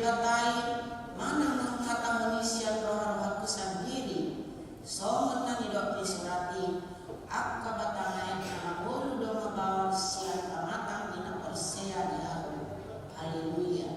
batai mana mengkata manusia roh aku sendiri songot na nidok ni surati akka batangay na bolu do mabawal siya pamatang inapersea di aku. Haleluya.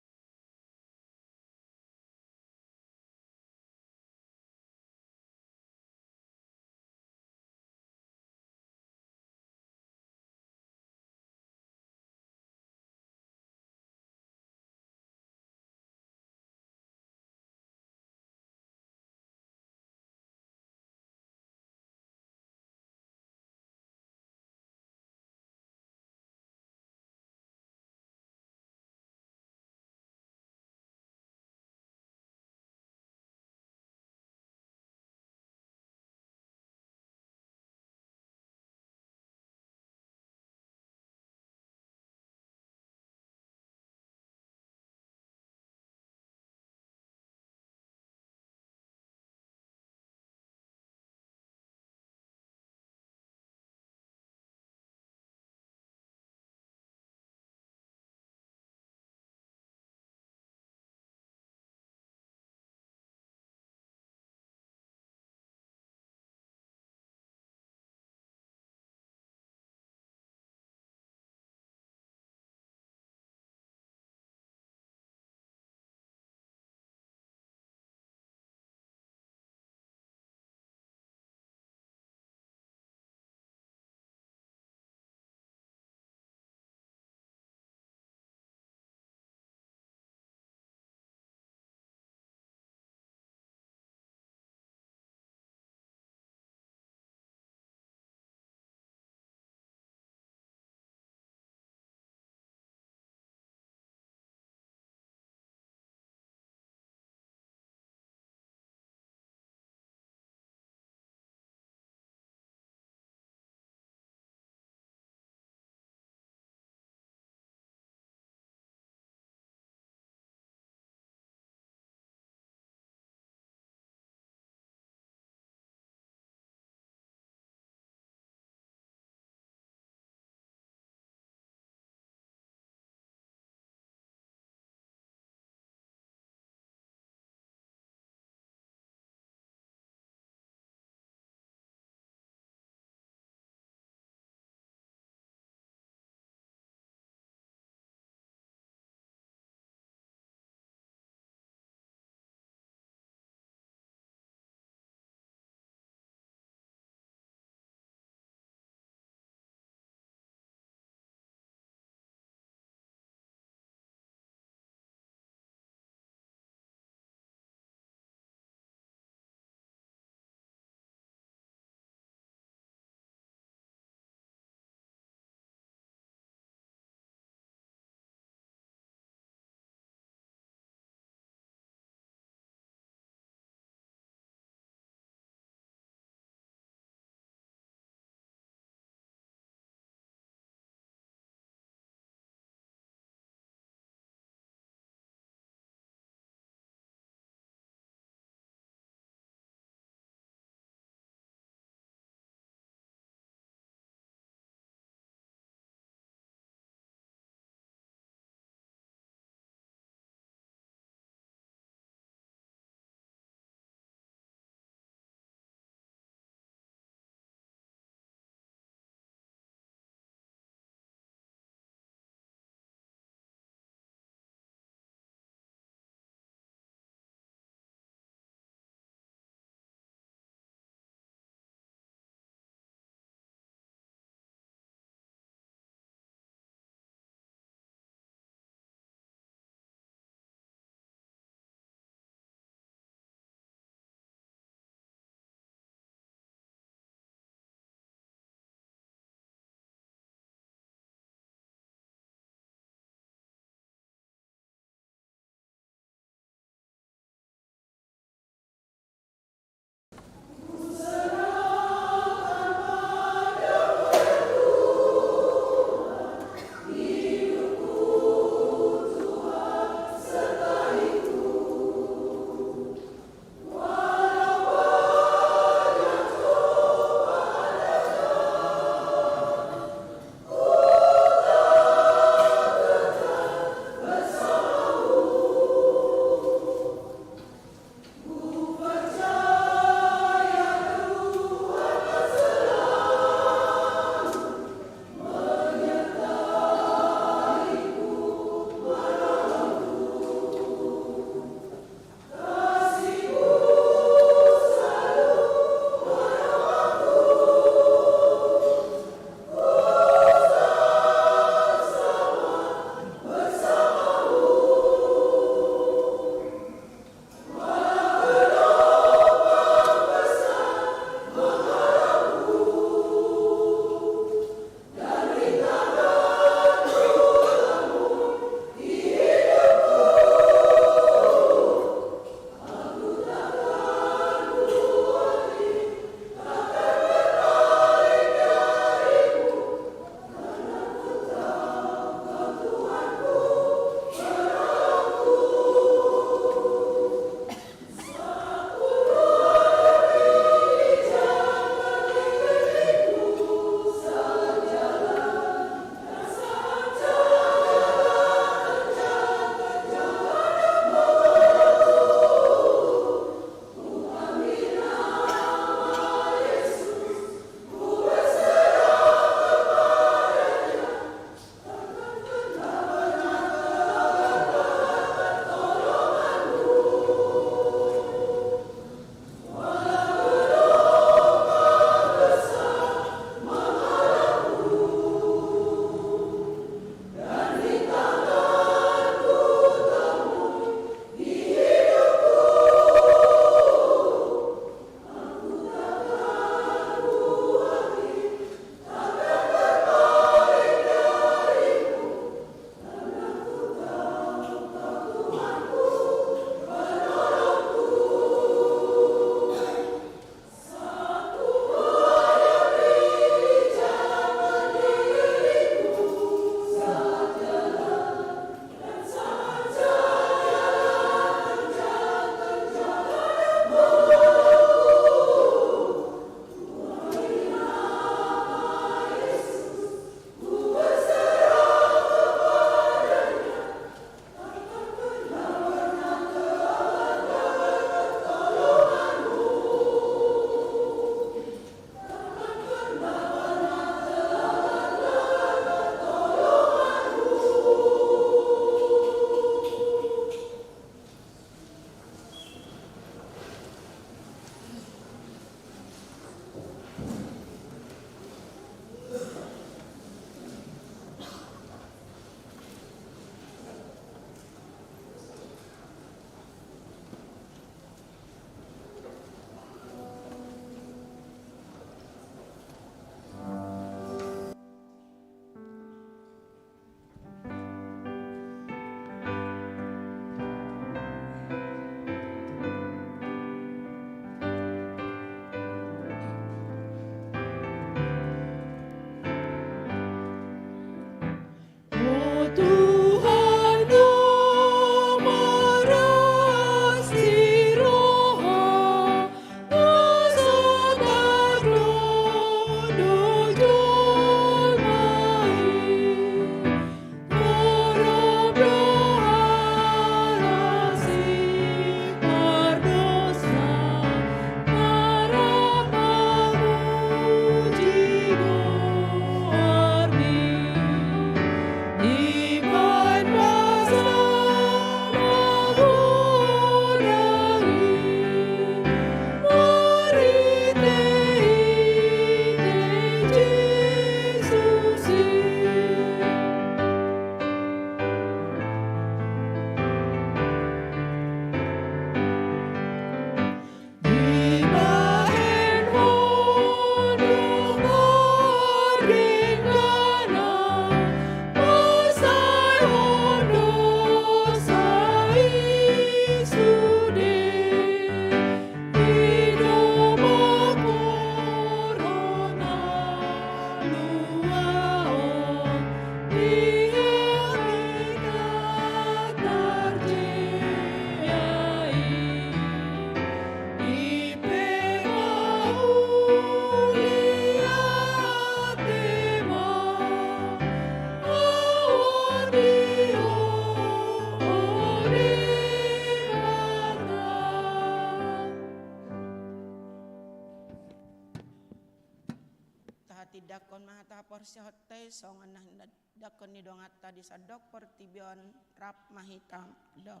dakon mahata porsi hotte songan nah dakon ni dongata di sadok portibion rap mahitam dok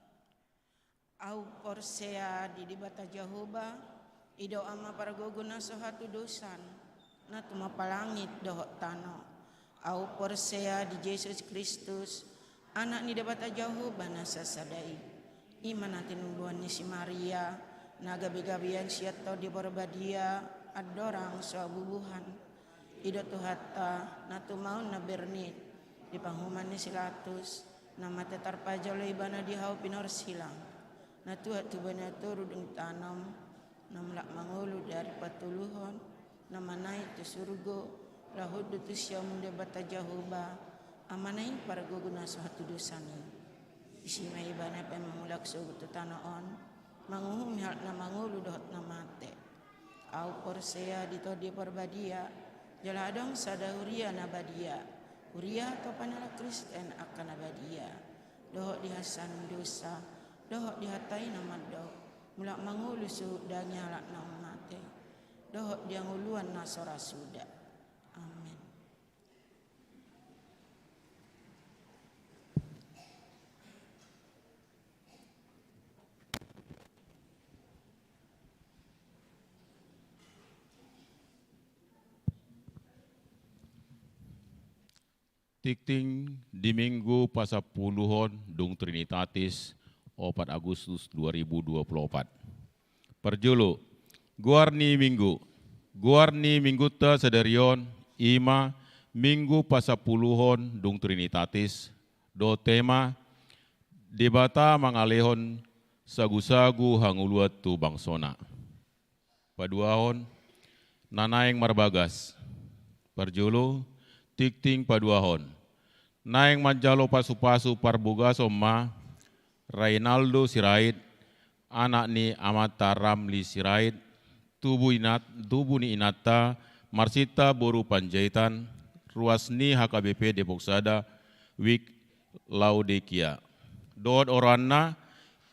au porsea di dibata jahuba ido ama paragoguna sohatu dosan na tumapalangit dohot tano au porsea di Yesus Kristus anak ni dibata jahuba na sasadai iman natin numbuhan ni si Maria na gabi-gabian siya to di borbadia adorang suabubuhan ido tuhata na tumaon na bernit di panghuman ni silatus na matetar pajalo ibana di hau pinor silang na tuhat tubanya turudeng tanam na melak mangulu dari patuluhon na manai tu surgo lahud tu siya munda bata jahuba amanain para guguna suatu dosani isi mai ibana pa mangulak sugu tu tanaon manguhum hal na mangulu dohot na mate au porsea di todi porbadia jaladong sadauria na badia uria atau panala Kristen akan abadia dohok dihasan dosa dohok dihatai nama dok mulak mangulu sudah nyalak na mate dohok dia nguluan nasora sudah amin. Tikting di Minggu pasapuluhon Dung Trinitatis 4 Agustus 2024. Perjulu, Guarni Minggu ta sadarion ima Minggu pasapuluhon Dung Trinitatis do tema debata mangalehon sagu-sagu hanguluat tu bangsona. Paduahon nanaeng marbagas. Perjulu, tikting paduahon. Naeng manjalo pasu-pasu parbuga somma Rainaldo Sirait, anak ni Amata Ramli Sirait, tubuh ni Inata, Marsita Boru Panjaitan, Ruasni HKBP Depok Sada, Wik Laudekia. Dod Oranna,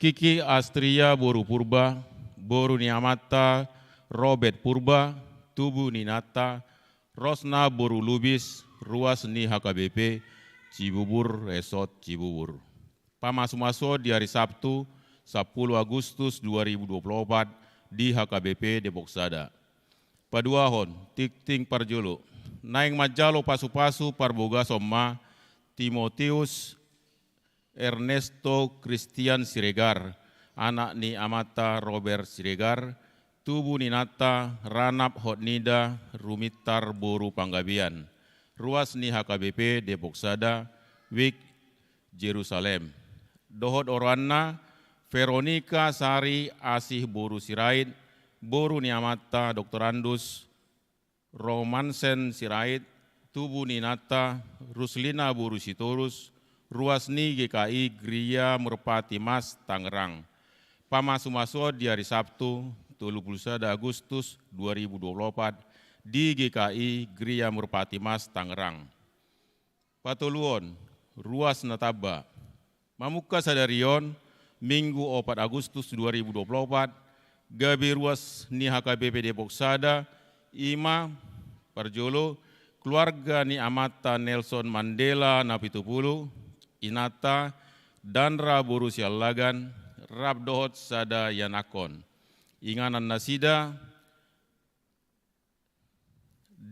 Kiki Astria Boru Purba, Boru ni Amata, Robert Purba, tubuh ni Nata, Rosna Boru Lubis, Ruasni HKBP, Cibubur Resort Cibubur. Pamasu-masu di hari Sabtu 10 Agustus 2024 di HKBP Depok Sada. Paduahon, tikting parjulu, naing majalo pasu-pasu parboga somma Timotius Ernesto Christian Siregar, anak ni Amata Robert Siregar, tubuh ni Nata Ranap Hotnida Rumitar Boru Panggabian. Ruas ni HKBP Depok Sada, Wik Jerusalem. Dohot Oranna, Veronica Sari Asih Boru Sirait, Boru ni Amata Dr. Andus, Romansen Sirait, tubuh ni Nata, Ruslina Boru Sitorus, Ruasni GKI Gria Merpati Mas Tangerang. Pamasu-masu di hari Sabtu 31 Agustus 2024 di GKI Gria Merpati Mas Tangerang. Patuluon, Ruas Nataba, Mamuka Sadarion, Minggu 4 Agustus 2024, Gabi Ruas ni HKBP Depok Sada, Ima Parjolo, keluarga ni Amata Nelson Mandela Napitupulu, Inata, Danra Boru Sialagan, Rabdohot Sada Yanakon. Inganan Nasida,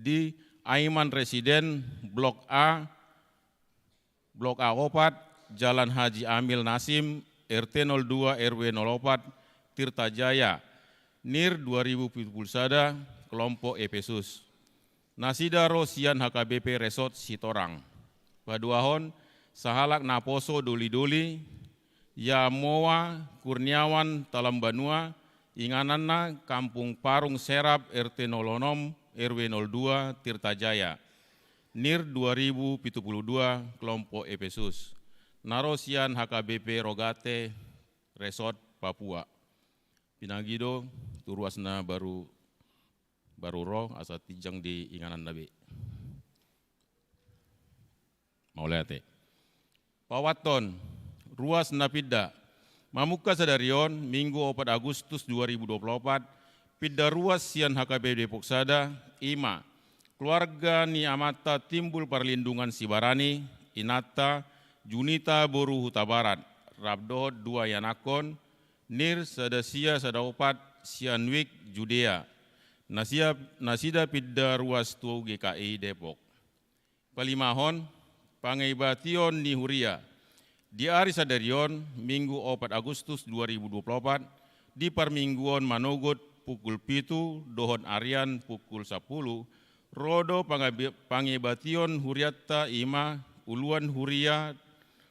di Aiman Residen Blok A 4, Jalan Haji Amil Nasim, RT 02 RW 04, Tirtajaya, NIR 2000 Pulsada, Kelompok Efesus. Nasida Rosian HKBP Resort Sitorang. Paduahon, Sahalak Naposo Doli-Doli, Yamoa Kurniawan Talambanua, Inganana Kampung Parung Serap RT 06 RW 02 Tirtajaya, NIR 2072 Kelompok Efesus. Narosian HKBP Rogate Resort Papua. Pinagido turuasna baru roh asa tijang di Inganan Nabi. Maulate. Pawaton Ruas Napida. Mamuka Sadarion Minggu 4 Agustus 2024 Pidda Ruas Sian HKB Depok Sada, Ima, keluarga ni amata timbul perlindungan Sibarani, Inata, Junita Boru Huta Barat, Rabdohot 2 Yanakon, Nir Sadasia Sadaopat, Sianwik Judea, Nasida Pidda Ruas Tuau GKI Depok. Palimahon, Pangaibation ni Huria, di hari sadarion, Minggu 4 Agustus 2024, di Parmingguan Manogot pukul 7, dohon Arian pukul 10, Rodo Pangaibation Huriatta Ima, Uluan Huria,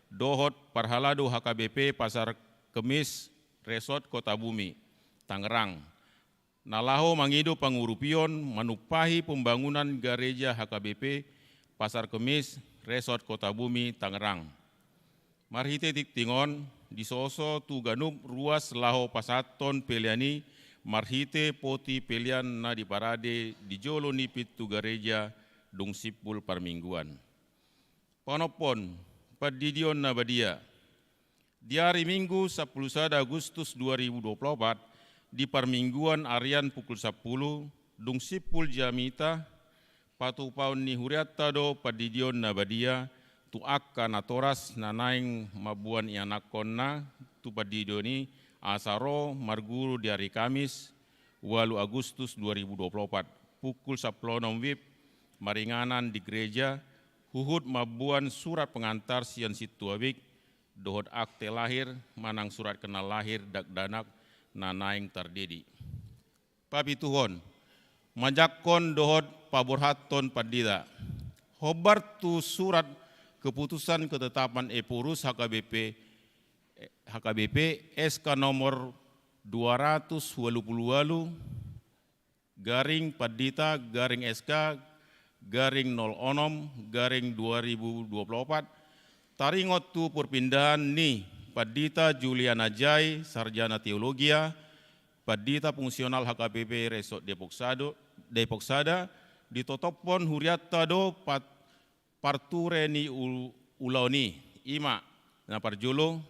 dohot Parhalado HKBP Pasar Kemis, Resort Kota Bumi, Tangerang. Nalaho mangido pangurupion manupahi pembangunan gereja HKBP Pasar Kemis, Resort Kota Bumi, Tangerang. Marhite tiktingon disoso tu ganup ruas laho pasaton peliani marhite poti pelian na di parade di jolo nipit tu gereja dung sipul parmingguan. Panopon padidion na badia. Di hari Minggu 10 Agustus 2024 di parmingguan Arian pukul 10 dung sipul jamita patupaun ni huriatta do padidion na badia tu akka natoras nanaing mabuan ianakonna tu padidoni asaro marguru di hari Kamis 8 Agustus 2024 pukul 10 WIB maringanan di gereja huhud mabuan surat pengantar sian situabik dohot akte lahir manang surat kenal lahir dakdanak nanaing tardedi. Papi tuhon majakon dohot paborhaton padida hobar tu surat keputusan ketetapan Epurus HKBP SK nomor 288 garing Padita garing SK garing 06 garing 2024 taringot tu perpindahan ni Padita Juliana Jai Sarjana Teologia Padita Fungsional HKBP Resort Depok Sada ditotopon huriatta do parture ni ulaoni ima na parjolo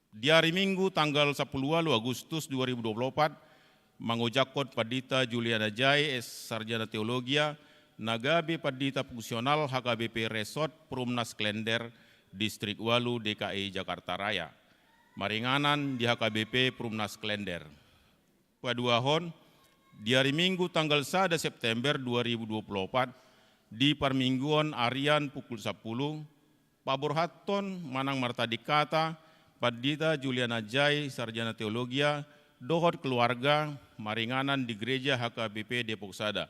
di hari Minggu tanggal 10 Agustus 2024 mangujakot Padita Juliana Jai Sarjana Teologia Nagabe Padita Fungsional HKBP Resort Perumnas Klender Distrik Walu DKI Jakarta Raya maringanan di HKBP Perumnas Klender. Paduahon di hari Minggu tanggal 1 September 2024 di Parmingguan Arian pukul 10, Paborhaton Manang Martadikata, Padita Juliana Jai Sarjana Teologia, dohot keluarga maringanan di gereja HKBP Depok Sada.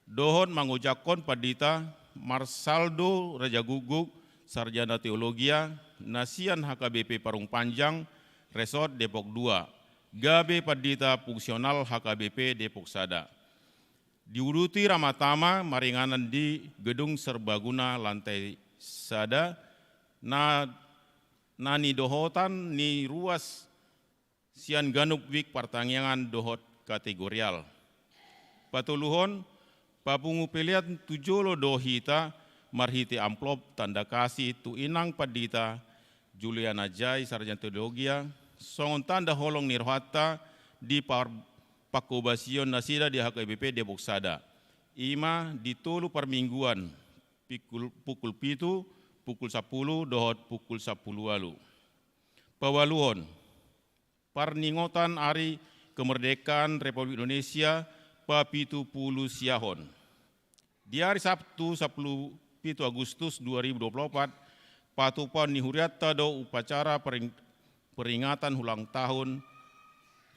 Dohot mangujakon Padita Marsaldo Raja Guguk Sarjana Teologia, Nasian HKBP Parung Panjang, Resort Depok 2, Gabe Padita Fungsional HKBP Depok Sada. Diuruti Ramatama maringanan di Gedung Serbaguna lantai Sada nani dohotan ni ruas sian ganup wik pertangyangan dohot kategorial. Patuluhon papungu peliat tujolo dohita marhiti amplop tanda kasih tu inang Padita Juliana Jai Sarjana Teologia songon tanda holong nirhata di Pakobasion Nasida di HKBP Depok Sada. Ima ditolu parmingguan pukul 7, pukul 10, dohot pukul 10 walu. Pawaluhon, parningotan Hari Kemerdekaan Republik Indonesia papitu pulu siahon. Di hari Sabtu 10 Agustus 2024, patupan nihuriatta do upacara peringatan ulang tahun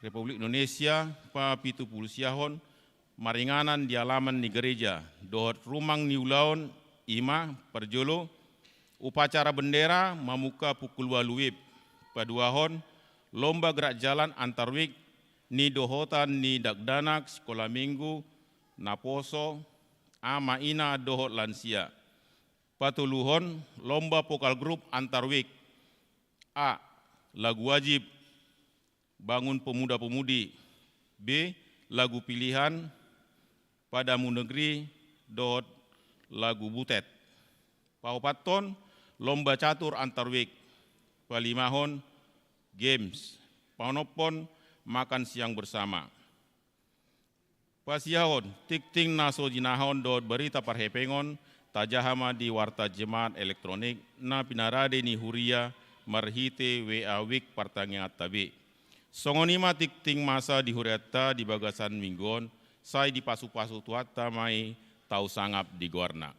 Republik Indonesia papitu pulu siahon maringanan di halaman ni gereja dohot rumang niulaon ima perjolo upacara bendera mamuka pukul 8 WIB paduahon lomba gerak jalan antar wik ni dohotan ni dakdanak sekolah minggu naposo ama ina dohot lansia patuluhon lomba vokal grup antar wik A lagu wajib bangun pemuda-pemudi, B. lagu pilihan padamu negeri dot lagu butet. Paupaton lomba catur antar wik, palimahon games, panopon makan siang bersama. Pasiahon, tikting naso jinahon dot berita parhepengon, tajahama di warta jemaat elektronik, na pinarade ni huria, marhite WA wik partangiat tabi. Songonima tikting masa di huriata di bagasan minggon, sai di pasu-pasu tuata mai tau sangap di gorna.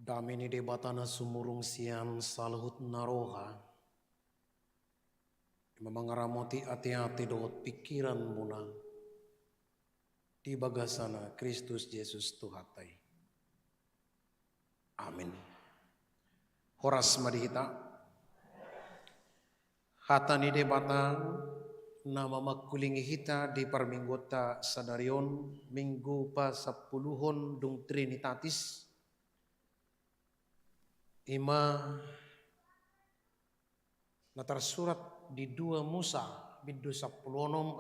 Damini debatana sumurung sian salhut naroha. Memangaramoti ati-ati dohot pikiran muna. Di bagasana Kristus Yesus Tuhatai. Amin. Horas madihita. Hatani debata nama makulingi hita di parminggota sadarion minggu pa 10 dung Trinitatis. Ima natar surat di 2 Musa bidu 10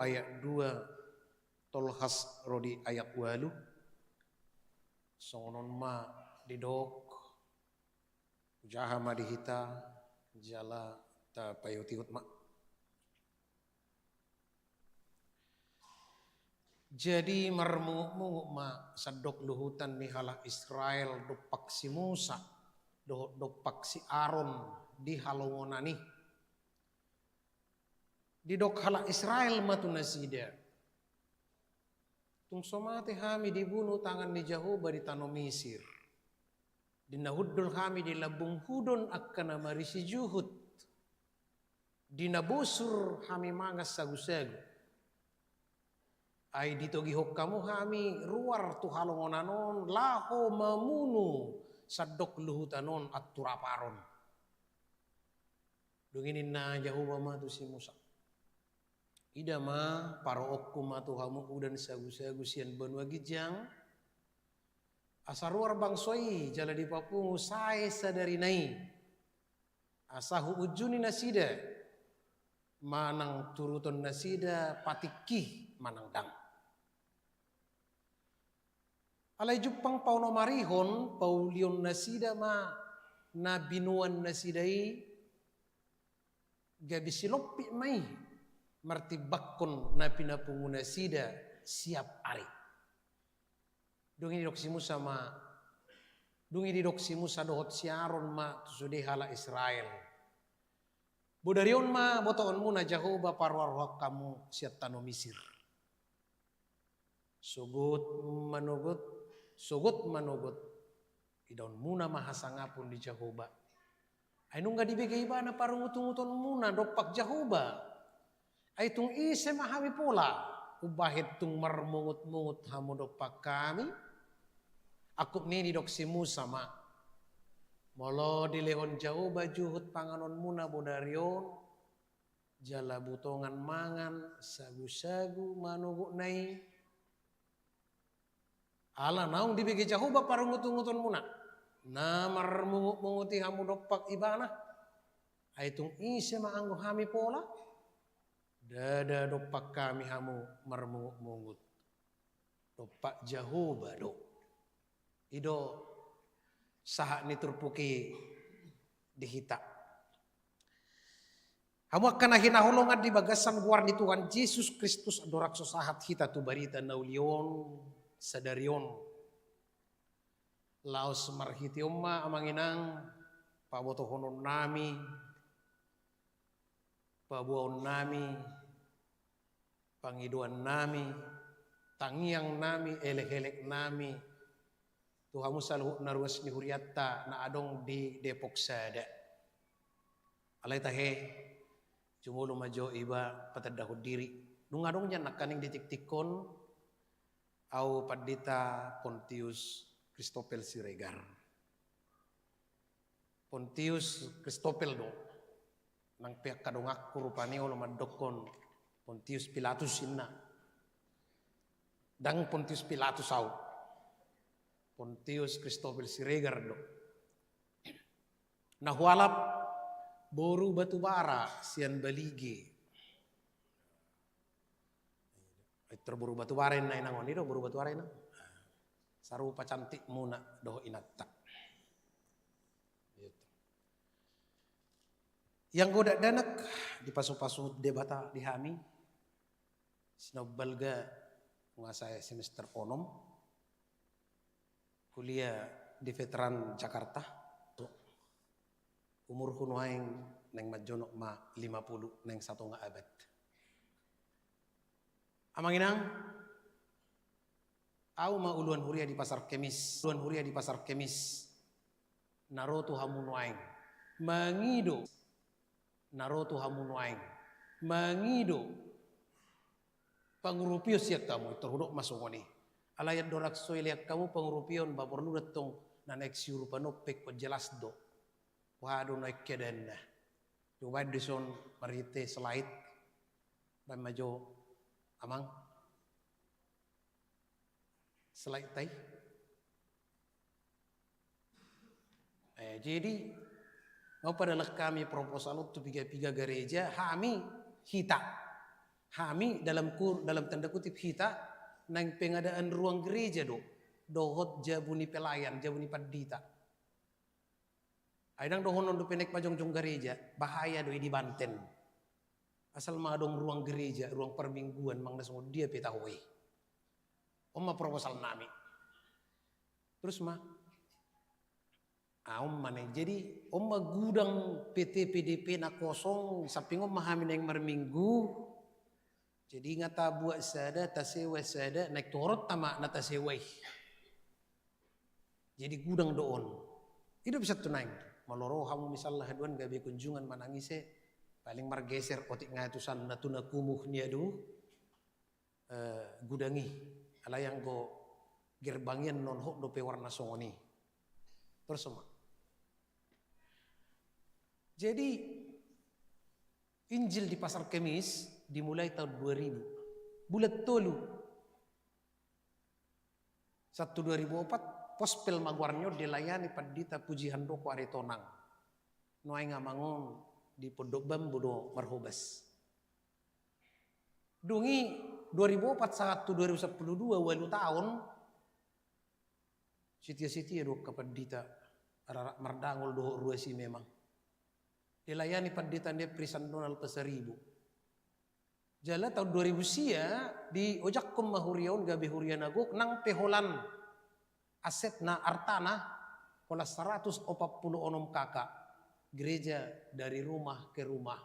ayat 2 tolhas rodi ayat 8 songonon ma didok ujaha ma dihita jala ta payotihut ma. Jadi marmungu ma sadok luhutan mihalah Israel dopak si Musa dopak si Aaron di halongonani di dok hala Israel matu nasida tung somate hami dibunuh tangan di Jahoba di tanah Mesir dinahuddul hami di labung hudon akkana marisi juhud dinabusur hami mangas sagu-sagu ay ditogi kamu hami ruar tu halongonanon laho mamunu sadok luhutanon at turaparon. Dunginin na Jahoba ma tu si Musa. Ida ma paro okku ma tu hamu udan sagu-sagu sian benua gijang. Asaruar bangsoi jala di papungu sae sadari nai. Asahu ujuni nasida. Manang turuton nasida patikih manang dang. Alay jupang pauno marihon paulion nasida ma na binuan nasidai gabi silopi mai martibakon na pinapungu nasida siap ari. Dungi dok si Musa ma dungi dok si Musa dohot si Aaron ma sude hala Israel. Bodarion ma botoon muna Jahoba parwarwak kamu siat tano Misir. Sugut manugut idaun muna mahasangapun di Jahoba. Ay nung gadibigay ba na parang utung-uton muna dopak Jahoba. Ay tung ise mahami pola. Ubahit tung marmungut-mungut hamo dopak kami. Akup ni dok si Musa ma. Molo dilehon Jahoba juhut panganon muna bodarion. Jala butongan mangan sagu-sagu manugut nai. Ala naung dibagi Jahoba parang ngutung-ngutung muna. Na marmungut-munguti hamu dopak ibana. Aitung ise maanggo hami pola. Dada dopak kami hamu marmungut-mungut. Dopak Jahoba do. Ido sahak ni turpuki dihita. Hamu akan hinahulungan di bagasan guar di Tuhan Yesus Kristus adorak sosahat hita tu barita naulion. Sadarion laos marhiti umma amanginang pabotohonon nami pabuaon nami pangiduan nami tangiang nami elek-elek nami Tuhamu saluh naruas ni huriatta na adong di Depok sada alay tahe cumulo majo iba patadahod diri nung adong yan nakaning ditiktikon au padita Pontius Kristopel Siregar. Pontius Kristopel do. Nang pihak kadongak kurupani ulo madokon Pontius Pilatus inna. Dang Pontius Pilatus au. Pontius Kristopel Siregar do. Nahualap boru batu bara sian baligi. Terburu batu waren na inangon ido buru batu waren na sarupa cantik muna doho inatta gitu. Yang godak danak di pasu-pasu debata di hami sinobalga mengasai semester onom kuliah di veteran Jakarta umur kunoaing neng majonok ma 50 neng 1 abad. Amanginang, au ma uluan huria di pasar kemis. naroto hamunuaing mangido naroto hamunuaing mangido pangurupio siak kamu terhuduk masuk ni alayat dorak soy liak kamu pangurupion baborlu datong na next Europano pek jelas do wado naik keden coba dison marite slide majo amang slide tay jadi mau pada kami proposal untuk tiga gereja kami kita kami dalam tanda kutip kita nang pengadaan ruang gereja dohot jabuni pelayan jabuni padita aidang dohon do penek pajong-jong gereja bahaya do di Banten asal madong ruang gereja ruang permingguan mang nasmo dia petahoi omma proposal nami terus maneh jadi omma gudang PT PDP na kosong saping omma hamin yang merminggu jadi ngata buat sada tasewa sada naik torot tama na tasewai jadi gudang doon itu bisa tunang maloro hamu misalnya haduan gabe kunjungan manangise paling margeser otik ngatusan natuna kumuh niadu gudangi ala yang go gerbangin non hok do pe warna songoni terus semua. Jadi Injil di Pasar Kemis dimulai tahun 2000. Bulat tolu 1 2004 pospel magwarnyo dilayani padita puji handoko are tonang. Noai ngamangon di Pondok Bambu do Marhobas. Dungi 2004 2012 walu tahun sitia-sitia do kapadita ararak mardangol do ruasi memang. Dilayani padita dia Prisan Donald Pasaribu. Jala tahun 2000 sia di ojak mahurion gabe hurianago nang peholan aset na artana pola 146 kakak gereja dari rumah ke rumah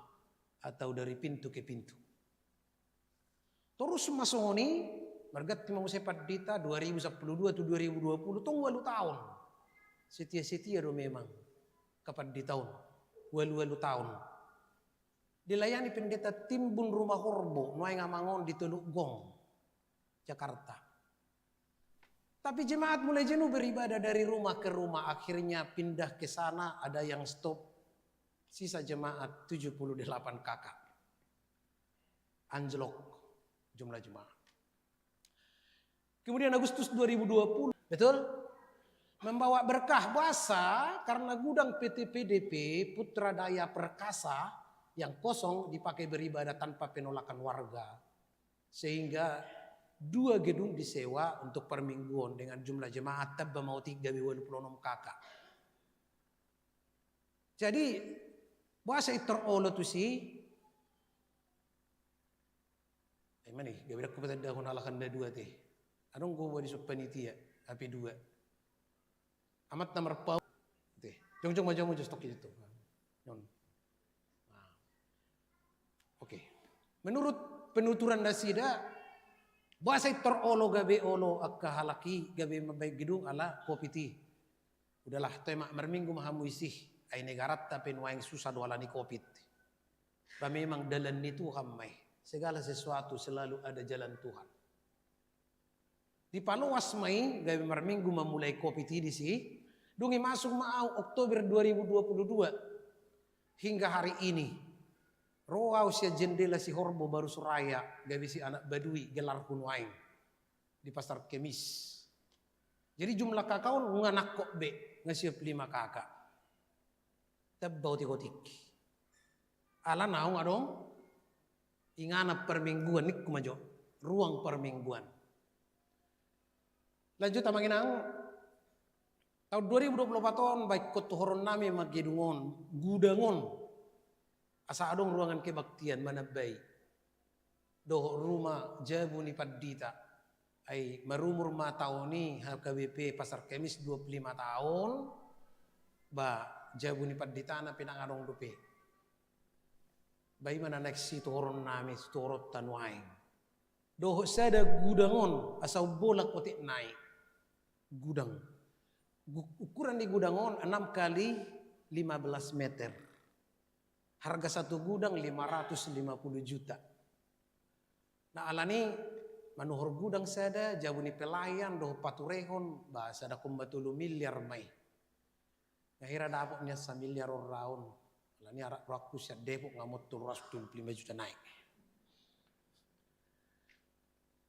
atau dari pintu ke pintu. Terus masoni margat timang sepat dita 2012 to 2020 tong 8 tahun. Setia-setia do memang kapan di tahun 8 tahun. Dilayani pendeta Timbun Rumah Horbo nuai ngamangon di Teluk Gong Jakarta. Tapi jemaat mulai jenuh beribadah dari rumah ke rumah, akhirnya pindah ke sana, ada yang stop. Sisa jemaat 78 kakak. Anjlok jumlah jemaat. Kemudian Agustus 2020, betul? Membawa berkah bahasa karena gudang PT PDP Putra Daya Perkasa yang kosong dipakai beribadah tanpa penolakan warga. Sehingga 2 gedung disewa untuk permingguan dengan jumlah jemaat tabba mau 326 kakak. Jadi bahasa itu olo tu si mana nih gabira ko patanda ko nalakan na 2 teh. Anong ko di panitia api 2. Amat nomor pau teh. Jong macam stok itu. Oke. Menurut penuturan Dasida bahasa terolo gabe olo akka halaki gabe mabay gidung ala kopiti. Udahlah tema merminggu mahamu isih ay negarat tapi nuaing susah doala ni kopit. Ba memang dalan ni Tuhan may. Segala sesuatu selalu ada jalan Tuhan. Di Paluas may gabe merminggu memulai kopiti di si dungi masuk maau Oktober 2022 hingga hari ini. Roau sia jendela si Horbo baru Suraya gabi si anak Badui gelar kunuain di Pasar Kemis. Jadi jumlah kakao nganak kok be ngasiap 5 kakak. Tabbau tikotik. Ala naung adong ingana permingguan nik kumajo ruang permingguan. Lanjut amanginang tahun 2024 baik kotohoron nami magidungon gudangon asa adong ruangan kebaktian manabay doh rumah jabu ni padita ay marumur tahun ni HKBP Pasar Kemis 25 tahun ba jabu ni padita na pinangadong dupe bay mana next toron nami torot tanwaing doh sada gudangon asa bolak otik naik gudang Ukuran di gudangon 6 kali 15 meter. Harga satu gudang 550 juta. Nah alani manuhur gudang sada jabuni pelayan doh paturehon bahasa ada kumbatulu miliar mai. Ngahira dapatnya 1 miliar raun. Alani arak waktu siat Depok ngamot 225 juta naik.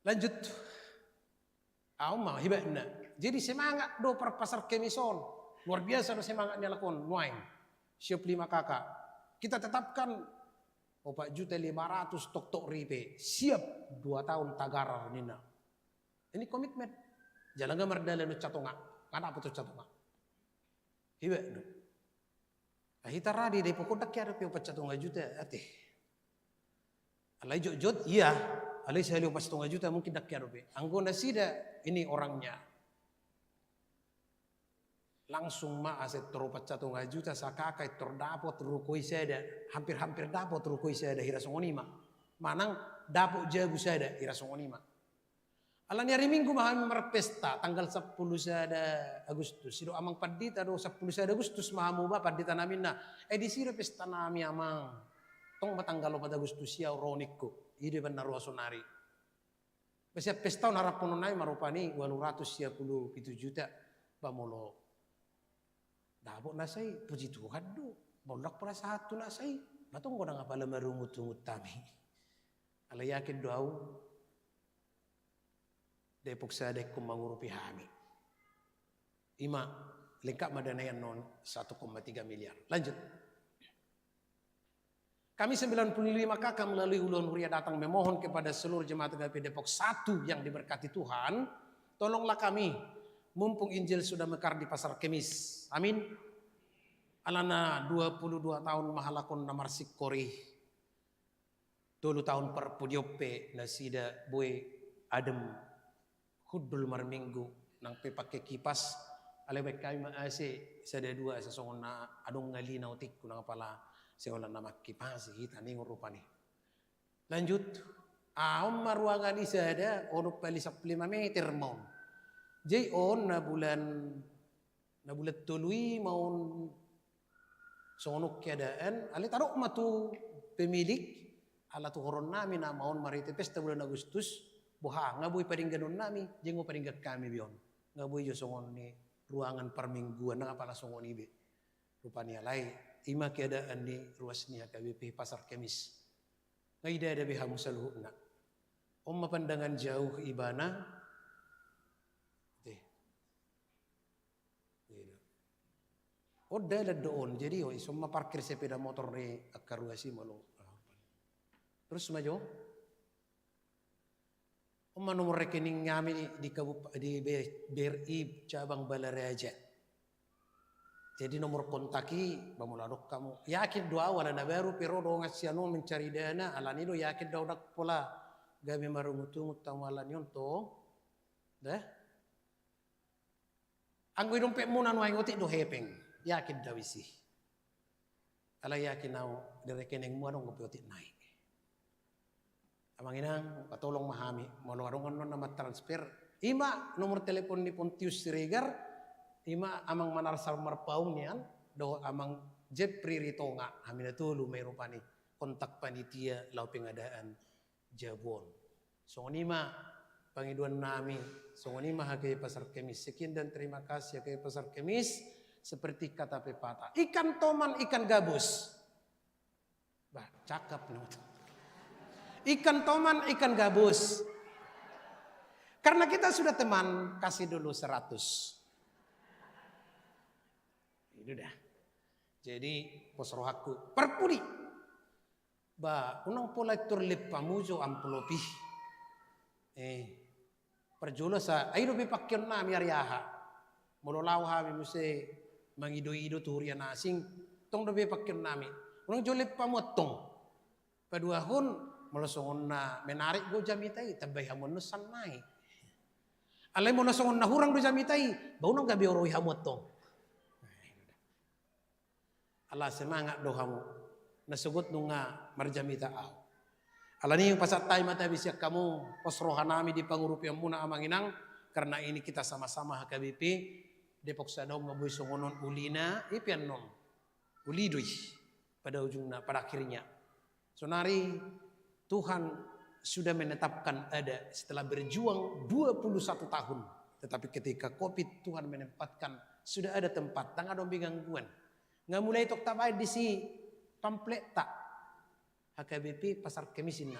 Lanjut. Mah hebatnya. Jadi semangat do per pasar Kemison. Luar biasa do semangatnya lakon nuain. Siap 5 kakak. Kita tetapkan 4.500.000 tok ribe. Siap 2 tahun tagarar nina. Ini komitmen. Jalan gamar dalam catonga. Kada apa tuh catonga. Hebat do. Ahita radi deh pokok dak ada 4 juta ateh. Alai jot iya. Alai saya 4,5 juta mungkin dak ada be. Anggona sida ini orangnya. Langsung aset teropat 1,5 juta sakakai terdapot rukoi saya hampir dapat rukoi saya hira songonima. Manang dapot jabu saya hira songonima. Alani hari Minggu mahami merpesta tanggal 10 saya Agustus. Sido amang padita do 10 saya Agustus mahamu ba padita namina. Di sira pesta nami amang. Tong matanggal 4 Agustus ya ronikku. Ide benar ruasonari. Besiap pesta narapon nai marupani 257 juta bamolo. Dabok nasai puji Tuhan do. Bolak pula satu nasai. Batong ko na nga pala marungut-ungut tami. Ala yakin doaw. Depok sadek kung mangurupi hami. Ima, lengkap madanayan non 1,3 miliar. Lanjut. Kami 95 kakak melalui Uluan Huria datang memohon kepada seluruh jemaat GKP Depok 1 yang diberkati Tuhan. Tolonglah kami, mumpung Injil sudah mekar di pasar Kemis. Amin. Alana 22 tahun mahalakon namar sikori. 2 tahun per pudiope nasida boy adem hudul marminggu nang pakai kipas. Alebek kami maase sada 2 sasongon na adong ngalina utik kunang pala. Seolah nama kipas kita nih rupani. Lanjut, maruangan isa ada ono pali 5 meter mau. Jadi na bulan tului mau sonok keadaan. Ale taruh matu pemilik ala tu horon nami na maun marite pesta bulan Agustus. Boha ngaboy paring ganon nami, jengo paring kami bion. Ngaboy jo songon ni ruangan per mingguan na pala songon ibe. Rupani alai. Ima keadaan di ruasnya KBP Pasar Kemis. Ngaida ada biha musaluhna. Omma pandangan jauh ibana. Oda ada doon. Jadi semua parkir sepeda motor ni akaruasi malu. Terus maju. Omma nomor rekening kami di BRI cabang Balaraja. Jadi nomor kontaki bamuladok kamu yakin doa wala na baru pero do ngasiano mencari dana alani do yakin do dak pola gabi marumutungut tamalan yon to dah anggo dompe muna no ay ngoti do hepeng yakin dawisi ala yakin naw direkeneng mo anong ngopoti naik amang inang patulong mahami malorong non na transfer ima nomor telepon ni Pontius Siregar ima amang manarsal marpaung niyan do amang Jepri Ritonga hamina tulu may rupani kontak panitia lau pengadaan Jabon. So nima pangiduan nami so nima hakai Pasar Kemis. Sekian dan terima kasih hakai Pasar Kemis seperti kata pepatah. Ikan toman ikan gabus. Bah, cakap nih. Ikan toman ikan gabus. Karena kita sudah teman kasih dulu 100. Itu dah. Jadi posrohaku perpudi. Ba unang pola turlip pamujo amplopi. Perjolo sa ayo be pakyon na mi ariaha. Mololaw ha mi muse mangido-ido turian asing tong be pakyon nami. Unang jolip pamotong. Paduahon molosongon na menarik go jamitai tabay hamon no sanay. Alay mo nasongon na hurang do jamitai ba unang gabi oroy hamotong. Allah semangat dohamu. Nasugot nunga marjamita aw. Alani yung pasatay mata bisyak kamu posrohan nami di pangurupian muna amanginang karena ini kita sama-sama HKBP Depok sadong ngabui songonon ulina ipian non ulidui pada ujungnya, pada akhirnya. Sonari Tuhan sudah menetapkan ada setelah berjuang 21 tahun. Tetapi ketika COVID Tuhan menempatkan sudah ada tempat, tang ada gangguan. Nggak mulai tok tabai di si pamflet tak HKBP Pasar Kemis ini.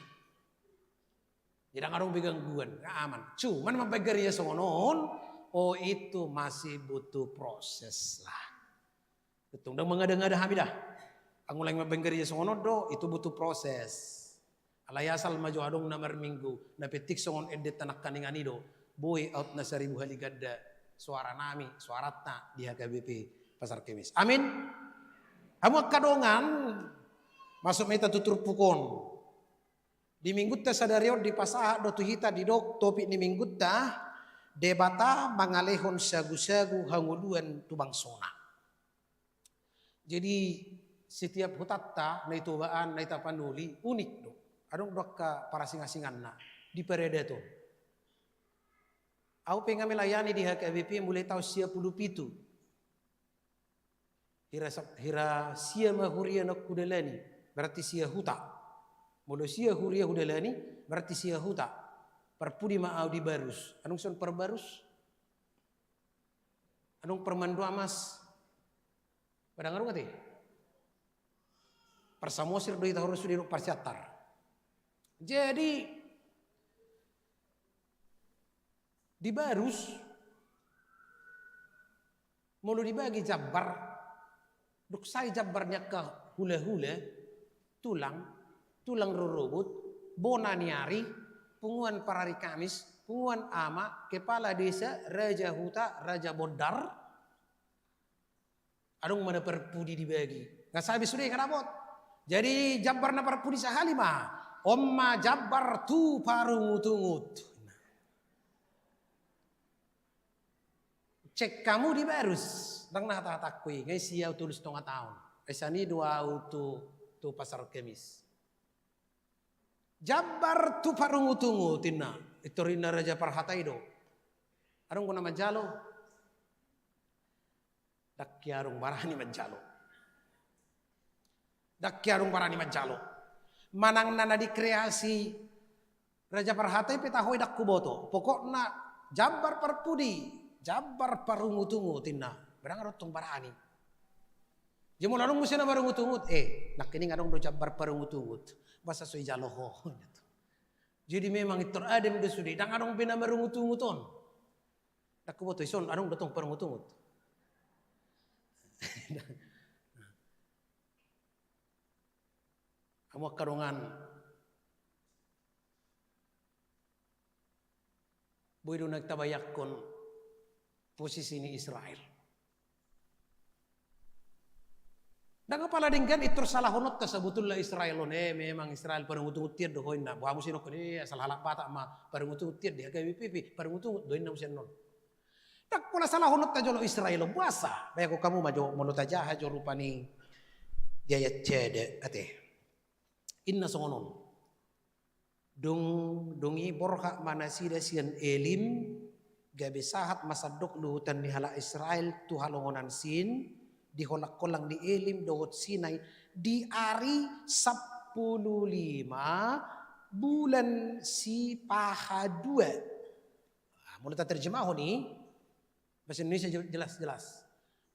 Jadi nggak ada gangguan, nggak aman. Cuman mempegari ya songonon. Oh itu masih butuh proses lah. Betul, dan mengada-ngada hamidah. Ang mulai mabenggari ya songono do itu butuh proses. Alayasal maju adong namar minggu, na petik songon edet tanak kaningan ido. Boy out na 1000 haligada suara nami, suaratna di HKBP Pasar Kemis. Amin. Amo kadongan masuk meta tutur pukon. Di minggu ta sadario di pasaha do tuhita di dok topik ni minggu ta debata mangalehon sagu-sagu hanguluan tubang sona. Jadi setiap hutatta na itubaan na itapanuli unik do. Adong dok ka para singa-singan na di pereda to. Aku pengen melayani di HKBP mulai tahun 97. Hira sia mahuria nak kudalani berarti sia huta. Mulu sia huria hudalani berarti sia huta. Perpudi maau di barus. Anong son perbarus? Anong permandu amas? Padang arung ati? Persamosir do ita harus sudah persiatar. Jadi di barus mulu dibagi jabar. Duk sai jabarnya ke hula-hula, tulang rorobot, bonaniari, punguan parari Kamis, punguan ama, kepala desa, raja huta, raja bodar. Adong mana perpudi dibagi. Nggak sabi sudah kenapa? Jadi jabar na perpudi sahali mah. Omma jabar tu parungut-ungut. Cek kamu di barus. Dang na tatakui. Ngay siya tulis 2 tahun. Esani 2 tu Pasar Kemis. Jabar tu parungut-ungutin na. Ito rin na raja parhatay do. Anong ko na majalo? Dakyarong barani majalo. Dakyarong barani majalo. Manang na dikreasi raja parhatay pitahoy dakkuboto. Pokok na jabar parpudi. Jabar parungut-ungutin na. Berang arot tong barani. Jemul anong musin na parungut-ungut. Nakining anong do jabar parungut-ungut. Basa soy jalo ho. Jadi memang itu adem de sudi. Dang anong bina marungut-unguton. Dakkuboto ison anong datong parungut-ungut. Kamu karungan boy do nagtabayak kon posisi ni Israel. Dan pala dinggan itu salah honot ka sebetulnya Israel memang Israel parungut-ungut tiad do hoin na buamu sino ko salah halak bata ma parungut-ungut tiad di HKBP parungut-ungut doin na usian non. Tak pula salah honot ta jolo Israel buasa. Bae ko kamu majo monot aja hajo rupani jayat cede ate. Inna songonon. Dongi borha manasida sian elim gabe sahat masadok luhutan di hala Israel tu halongonan sin di holak kolang di elim dohot Sinai di hari 15 bulan si paha 2. Mau kita terjemah nih bahasa Indonesia jelas-jelas.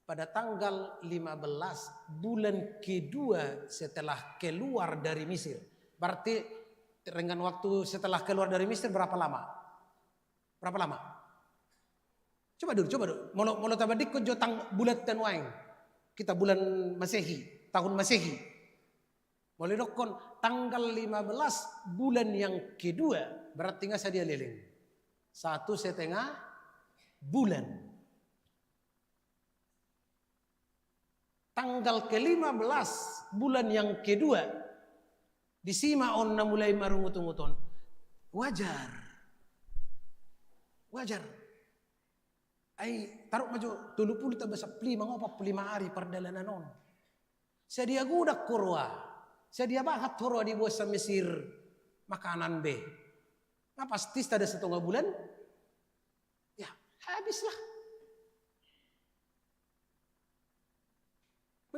Pada tanggal 15 bulan kedua setelah keluar dari Mesir. Berarti renggan waktu setelah keluar dari Mesir berapa lama? Berapa lama? Coba dulu. Mau tabadik ko jotang bulat dan waing. Kita bulan Masehi, tahun Masehi. Mulai dokon tanggal 15 bulan yang kedua berarti nggak sadia leleng. 1,5 bulan. Tanggal ke-15 bulan yang kedua di Simaon na mulai marungut-unguton. Wajar. Ay taruh maju 30 tabasa plima ngopa 5 hari perdalanan non. Sedia gudak kurwa. Sedia bahat horwa di buasa Mesir makanan be. Pasti ada 1,5 bulan. Ya, habislah.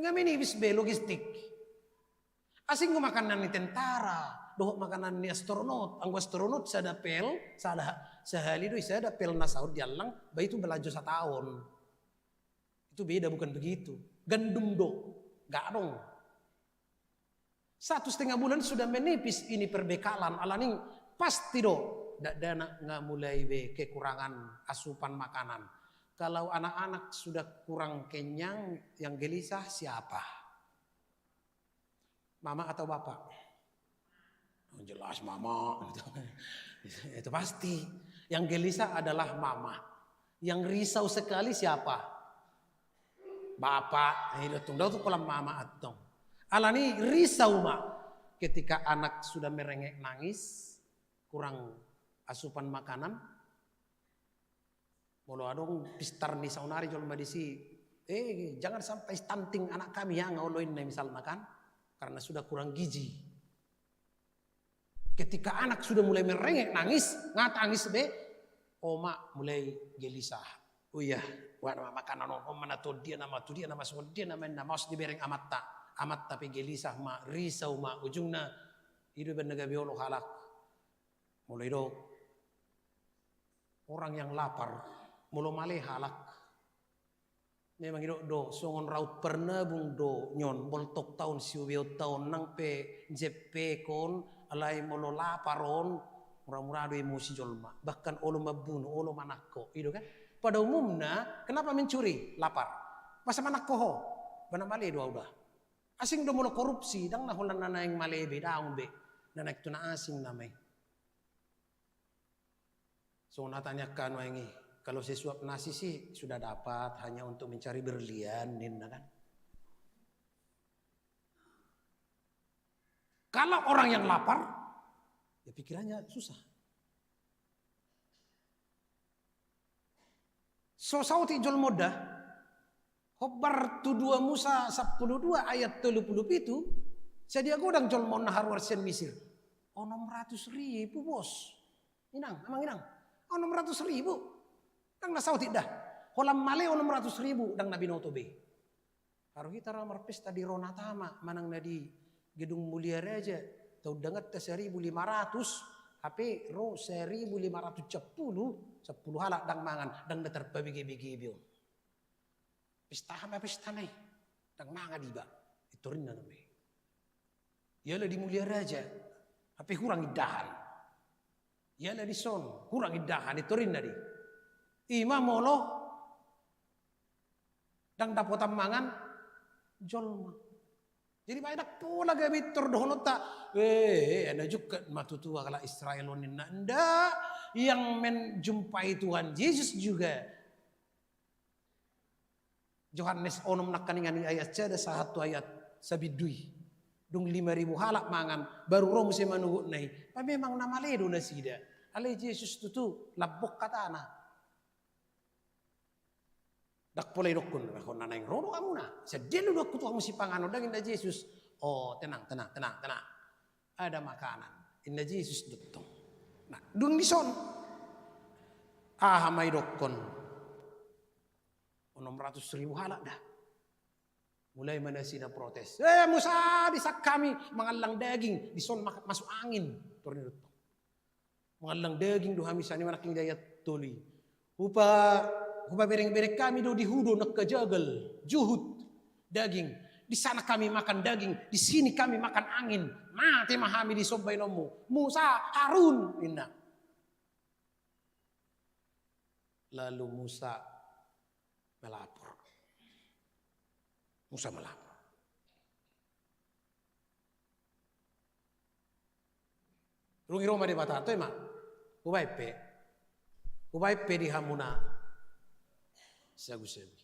Mengaminibis be logistik. Asing ko makanan ni tentara, dohok makanan ni astronot. Ang astronot sada pel, sehali do sada pel na sahur dialang, ba itu belajo sa tahun. Itu beda bukan begitu. Gandum do, gak dong. 1,5 bulan sudah menipis ini perbekalan. Alaning pasti do, dana nggak mulai be kekurangan asupan makanan. Kalau anak-anak sudah kurang kenyang, yang gelisah siapa? Mama atau bapak? Oh, jelas mama. Itu pasti. Yang gelisah adalah mama. Yang risau sekali siapa? Bapak. Itu kolam mama atong. Alani risau mak. Ketika anak sudah merengek nangis, kurang asupan makanan, molo adong pistar ni saunari jol madisi. Jangan sampai stunting anak kami ya ngoloin nih misal makan karena sudah kurang gizi. Ketika anak sudah mulai merengek nangis, ngatangis be, oma mulai gelisah. Oh iya, wana makanan om mana tuh dia nama semua dia nama mas dibereng amat tapi gelisah ma risau ma ujungna hidup benaga biolo halak. Mulai do orang yang lapar mulo male halak. Memang itu do songon raut pernah bung do nyon boltok tahun siubiot tahun nang pe jepe kon alai mulo laparon murah-murah do emosi jolma bahkan olo mabun olo manako itu kan pada umumnya kenapa mencuri lapar masa manako ho bana male do udah asing do mulo korupsi dang na holan na yang male be daung be naik tuna asing namai so natanyakan wangi. Kalau sesuap nasi sih sudah dapat hanya untuk mencari berlian, kan? Kalau orang yang lapar, ya pikirannya susah. So sauti jol moda, hobar tu 2 Musa 12 ayat 37, sedia godang jol mon nahar warsen Misir. 600.000 bos. Inang, amang inang. 600.000. Dang na sauti dah. Holam male 600.000 dang nabi notobe. Karo kita ramar pesta di Ronatama manang na di gedung mulia raja. Tau dangat ta 1.500. HP ro 1.510. 10 halak dang mangan dang datar pabigi-bigi. Pesta hama pesta nai. Dang manga diba. Iturin na nabe. Yala di mulia raja. HP kurang idahan. Yala di son kurang idahan iturin na di. Ima molo dang dapotam mangan jolma. Jadi banyak pula gabi terdohonot tak. Ada juga matutua kala Israel onin nanda yang menjumpai Tuhan Yesus juga. Yohanes onom nakaningan ayat ada 1 ayat sabidui. Dung 5.000 halak mangan baru rom se manunggu nai. Pa memang nama ledo nasida. Ale Yesus tutu labok katana. Dak polai dokun rakon nanaing rono amuna. Sedelu dok kutu musi pangano dang inda Yesus. Oh, tenang. Ada makanan. Inda Yesus dutong. Nah, dung dison. Hamai dokon. 600.000 halak dah. Mulai mana sina protes. Musa disak kami mengalang daging dison masuk angin. Turun dutong. Mengalang daging do hamisani manaking dayat tuli. Upa bereng-bereng kami do dihudo nak kejagal, juhud daging. Di sana kami makan daging, di sini kami makan angin. Mati mahami di sobai nomu. Musa, Harun, inna. Lalu Musa melapor. Rungi Roma di batato emak. Ubaipe di hamuna. Sagu-sagu.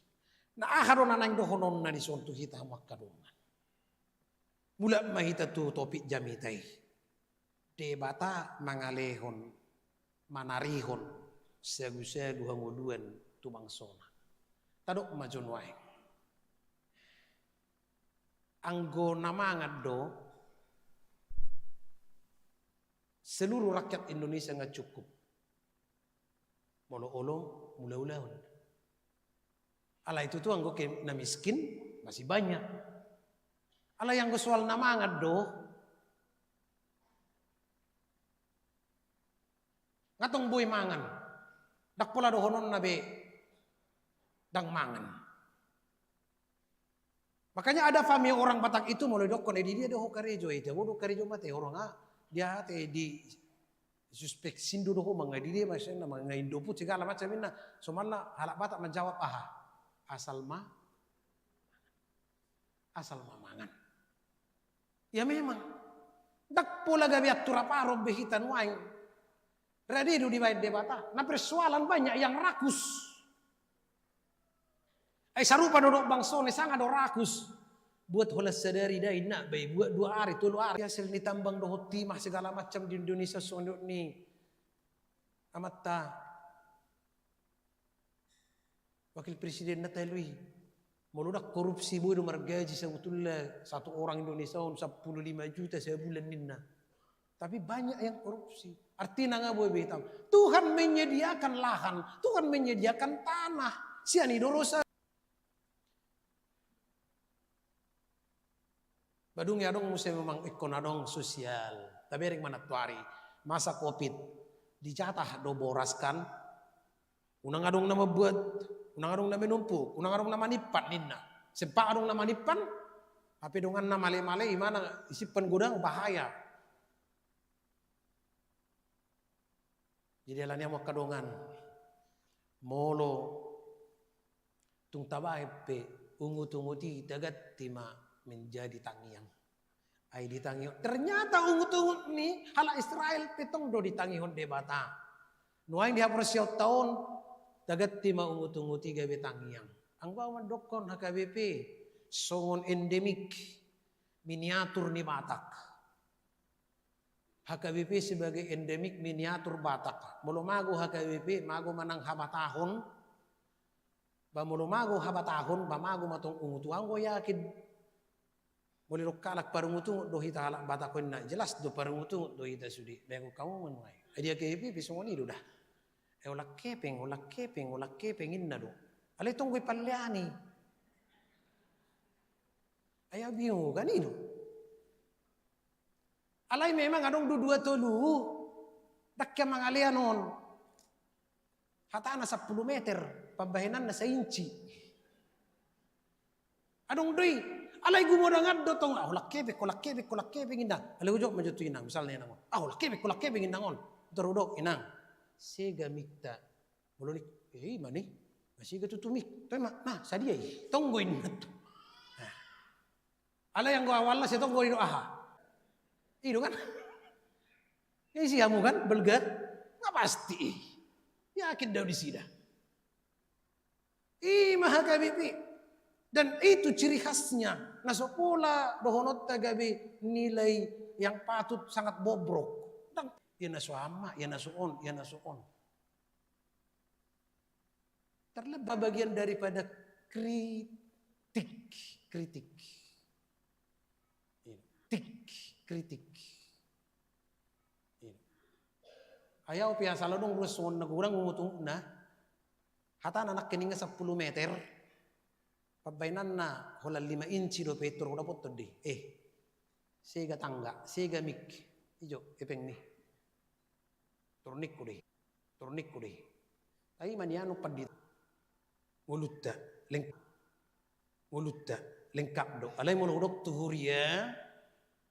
Na aharon na nang dohonon na ni sonto hita makadungan. Mula mahita tu topik jamitai. Debata mangalehon, manarihon, sagu-sagu hanguduan tumangsona. Tadok majon wae. Anggo namangat do seluruh rakyat Indonesia nggak cukup. Molo-olo mula-ulahon. Ala itu tuh anggo na miskin masih banyak. Ala yang gusual na mangan do. Ngatong boy mangan. Dak pula do honon na be. Dang mangan. Makanya ada fami orang Batak itu mulai dokon dia doh karejo itu. Wodo karejo mate orang dia te di suspek sindu doh mangai dia masih nama ngai Indo put segala macam ini. Somalla halak Batak menjawab asal mangan. Ya memang. Dak pula gabi atur apa rob behitan wain. Radi do di baik debata. Nah persoalan banyak yang rakus. Sarupa dodok bangsone sangat do rakus. Buat holas sadari dah nak bay buat 2 hari 3 hari hasil ni tambang doh timah segala macam di Indonesia sondok ni. Amatta. Wakil Presiden natalui. Meludak korupsi bodoh margaji sebetulnya satu orang Indonesia on 15 juta sebulan ninna. Tapi banyak yang korupsi. Artinya nggak boleh hitam. Tuhan menyediakan lahan, Tuhan menyediakan tanah. Siani dorosa. Badung ya dong musim memang ekonomi sosial. Tapi yang mana tuari masa Covid dijatah do boraskan. Unang adong nama buat, unang adong nama numpuk, unang adong nama nipan ninna. Sempak adong nama nipan, tapi dengan nama male-male mana isi penggudang bahaya. Jadi alanya mau kadongan, molo tung tabai pe ungu-unguti dagat tima menjadi tangiang. Ai di tangiang. Ternyata ungut-ungut ni hala Israel petong do di tangihon debata. Nuaing di hapur siot tahun dagat tima ungut-unguti gabe tangiang. Ang bawa dokon HKBP songon endemik miniatur ni Batak. HKBP sebagai endemik miniatur Batak. Mulu mago HKBP mago manang habatahon. Ba mulu mago habatahon ba mago matong ungutuang go yakin. Boleh rokalak parungutung do hita halak Batakon na jelas do parungutung do hita sudi. Bego kamu menuai. Dia KBP pisong ni do dah. Ulak kepeng inna do. Alay tunggoy palyani. Ayaw bingung kan itu. Alay memang adong dua tolu. Dakya mangalian non. Hata na 10 meter. Pabahinan na sa inci. Adong doy. Alay gumodangan dotong. Ulak kepeng inna. Alay ujok majutu inang. Misalnya inang. Ulak kepeng inang on. Terudok inang. Sega mikta. Mulunik. Mani. Masih tutumik. Tapi nah sadia tungguin. Ala yang gua awal saya tungguin do aha. Itu kan. Ini siamu kan belgat. Nggak pasti. Yakin dah di sida. Maha KBP. Dan itu ciri khasnya. Nasopola dohonot tagabi nilai yang patut sangat bobrok. Dan ya nasuama, ya nasuon. Terlebih bagian daripada kritik. Ayaw piasa dong reson nagurang ngutung na. Hata anak keninga 10 meter. Pabainan na hola 5 inci do petro udah potong deh. Sega tangga, sega mik. Ijo epeng nih. Turnik ko deh. Ay maniano padit. Mulutta lengkap do. Alay mo dok tuhuria.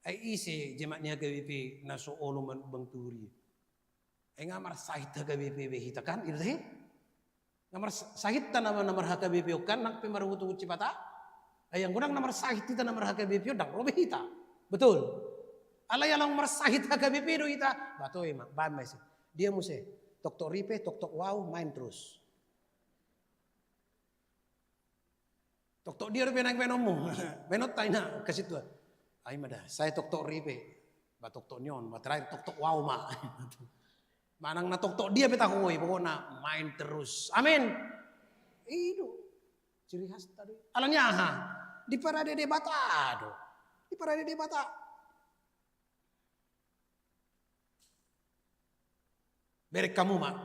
Ay isi jemaknya KBP naso oluman bang tuhuria. Ay ngamar sahit HKBP behita kan itu deh. Ngamar sahit ta nama HKBP kan nak pemarungutung cipata. Ay yang gudang namar sahit kita namar HKBP dang robe hita. Betul. Alay alang namar sahit HKBP do hita. Batoy mak ban masih. Dia muse tok ripe tok wow main terus. Tok dia penang penomu. Benot tay na kasi tu. Ay mada, saya tok ripe. Ba tok nyon, ba try tok wow ma. Manang na tok dia beta koy pokona main terus. Amin. Itu ciri khas tadi. Alangnya ha. Di parade debata. Berek kamu mak.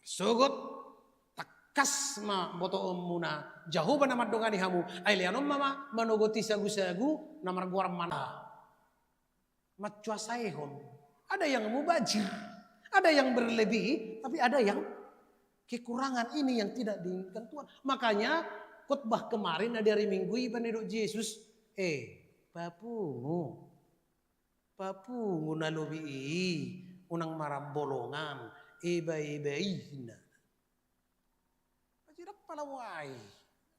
Sogot tak kasma boto muna jahuba na madongani hamu ay leanom mama manogoti sagu-sagu na marguar mana matcuasaihon. Ada yang mubajir, ada yang berlebih, tapi ada yang kekurangan. Ini yang tidak diinginkan Tuhan. Makanya khotbah kemarin ada hari Minggu iban edok Yesus papungu na lobi unang marambolongan iba-ibaihina. Pajirak palaway.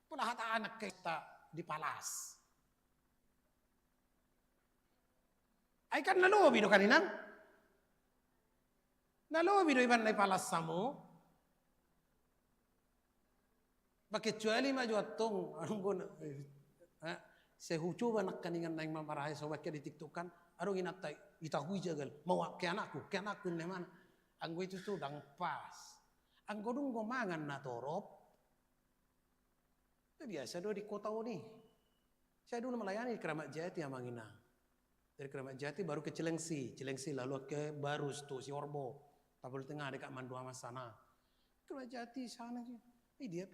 Pulahat anak kita dipalas. Ay kan nalobi do kaninang. Nalobi do iban na ipalas samo. Kecuali maju atong anong guna sehucu banak kaningan naing mamarahay sa wakya ditiktukan anong inatay itahui jagal mawa ke anakku naman ang itu tuh dang pas ang godong gomangan na torop biasa do di kota ini saya dulu melayani di Keramat Jati Amanginang dari Keramat Jati baru ke Cilengsi lalu ke Barus tuh si Orbo Tabel Tengah dekat Mandua Mas sana Keramat Jati sana dia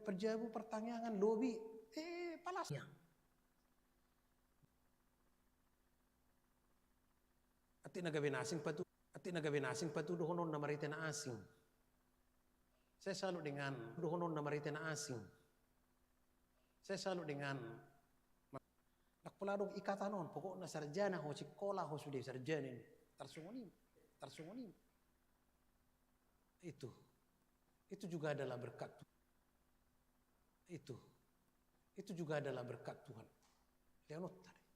perjabu pertanyaan lobi palasnya. Ati nagawin asing patu dohonon na marita na asing. Saya selalu dengan dohonon na marita na asing. Saya selalu dengan nakpuladong ikatanon pokok na sarjana ho sikola ho sudah sarjana ini tarsungonim. Itu juga adalah berkat itu juga adalah berkat Tuhan. Leonot tadi.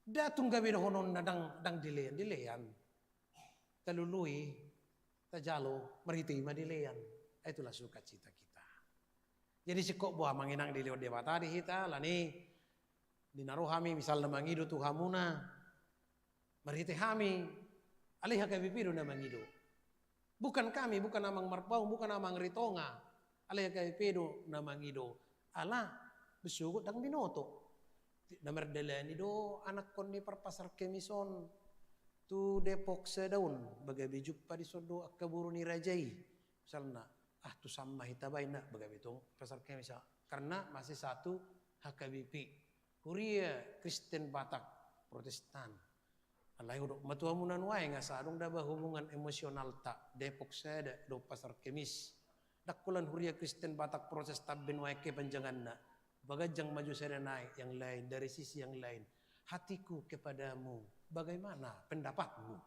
Datung gabi honon na dang dileyan. Talului, tajalo, maritima dileyan. Itulah sukacita kita. Jadi sikok buah manginang di lewat debata di hita, lani dinaruhami misal na mangido tu hamuna, marite hami, alih kabipido na mangido. Bukan kami, bukan amang marpaung, bukan amang ritonga. Alay kay pedo na mangido. Ala, besugot ang binoto. Namerdala ni do, anak kon ni parpasar kemison. Tu Depok sedaun. Bagay bijuk pa di sodo akaburo ni Rajay. Misalnya, tu sama hitabay na. Bagay bitong pasar kemisa. Karena masih satu HKBP. Huria, Kristen Batak, Protestan. Alay do, matuwa mo nanway nga sa adong daba hubungan emosional ta. Depok seda do pasar kemis. Dakulan Huria Kristen Batak proses tabin waike panjangan na. Bagajang maju serenai yang lain dari sisi yang lain. Hatiku kepadamu, bagaimana pendapatmu?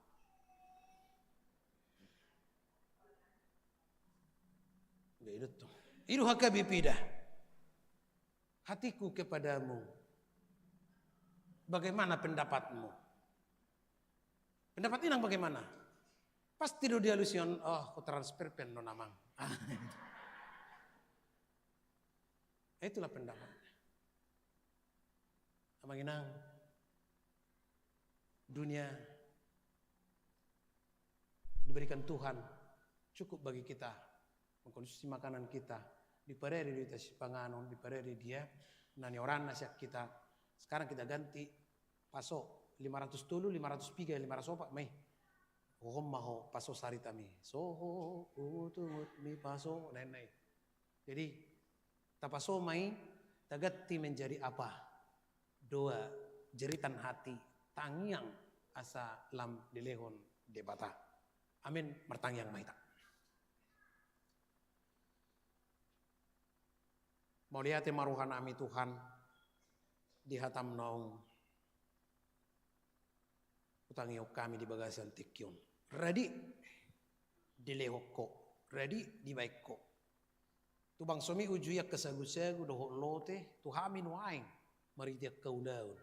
Itu HKBP dah. Hatiku kepadamu, bagaimana pendapatmu? Pendapat inang bagaimana? Pasti do dialusion, ku transfer pen no namang. Itulah pendapatnya. Amanginang, dunia diberikan Tuhan cukup bagi kita mengkonsumsi makanan kita. Dipereri di atas panganon, dipereri dia nani orang nasihat kita. Sekarang kita ganti pasok 500 tulu, 500 piga, 500 opak mai. Maho paso sarita mi. Soho utumut mi paso nenai. Jadi tapaso mai tagati menjadi apa? Doa jeritan hati tangiang asa lam dilehon debata. Amin mertangiang maita. Mau lihat maruhan ami Tuhan dihatam naung utangiok kami di bagasan tikyong. Ready dilehokko, ready di baikko. Tu bang somi ujuyak kesagu-sagu dohok lote, tu hamin waing maritiak kaudaun.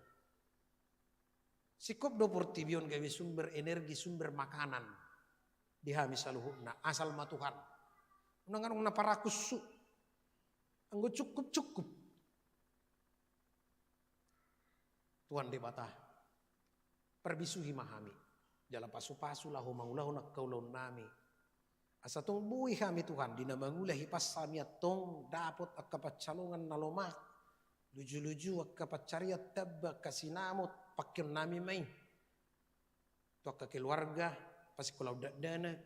Sikop do portibion gawe sumber energi, sumber makanan di hami saluhukna asal matuhan. Unang-unang naparakus su, anggo cukup. Tuhan debatah, perbisuhi mahami. Jala pasu-pasu lahu maulahu nak kaulon nami. Asa tong buhi kami Tuhan dina mangulahi pas sami atong dapot akapacalungan nalomak. Luju-luju akapacariat tabba kasinamot pakyon nami may. Tu keluarga pasi kulau danak.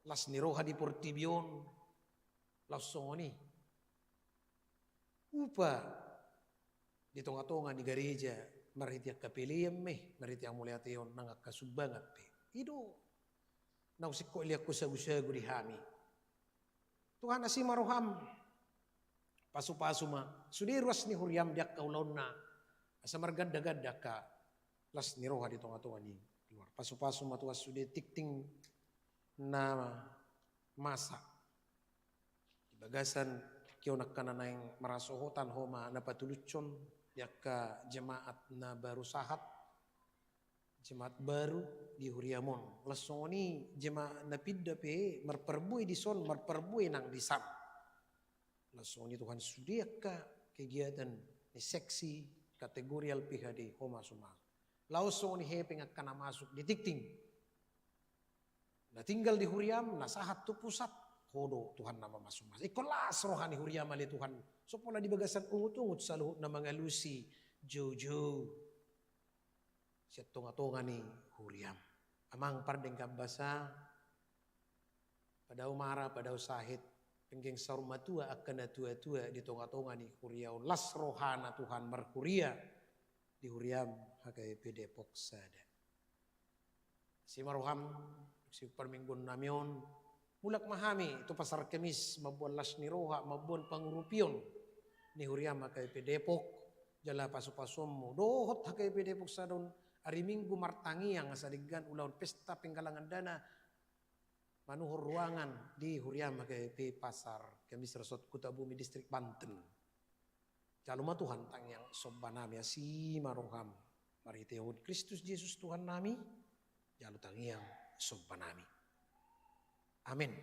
las ni roha di portibion, langsung ni. Upa di tonga-tonga di gereja, maritiak kapiliam maritiak mulia teon nangak kasubangat pe. Ido, nausiko liak kusa-kusa di hami. Tuhan asih maroham, pasu-pasu ma, sudiruas ni huriam diak kaulona, asa marganda-ganda ka, las ni roha di tonga-tonga ni keluar. Pasu-pasu ma tuas sudi tikting na masa. Bagasan kyo nakana na yung marasohotan homa na patulutsyon yaka jemaat na baru sahat jemaat baru di Huriamon lasoni jemaat na pidda pe marperbuy di son marperbuy nang disam lasoni Tuhan sudiaka kegiatan ni seksi kategorial PHD homa suma lausoni hepeng akana masuk di tikting na tinggal di Huriam na sahat tu pusat hodo Tuhan nama masuk-masuk. Ikolas rohani huriam ali Tuhan. So pola di bagasan ungut-ungut sa luhut na mga lusi. Jojo. Siya tunga-tunga ni huriam. Amang pardeng kabasa. Padaw mara, padaw sahit. Penggeng sarumatua akan na tua-tua di tunga-tunga ni huriam. Las rohana Tuhan marhuria. Di huriam hakai pedepok sada. Si maroham, si perminggun namyon. Mulak mahami itu pasar kemis mabuan las ni roha mabuan pangurupion ni huriam hakai pedepok jala pasu-pasummu dohot hakai pedepok sadon hari Minggu martangiang asadigan ulaun pesta penggalangan dana manuhur ruangan di huriam hakai pe pasar kemis resort Kutabumi distrik Banten jaluma Tuhan tangiang sobbanami asi maroham mari teod Kristus Yesus Tuhan nami jalu tangiang sobbanami. Amin.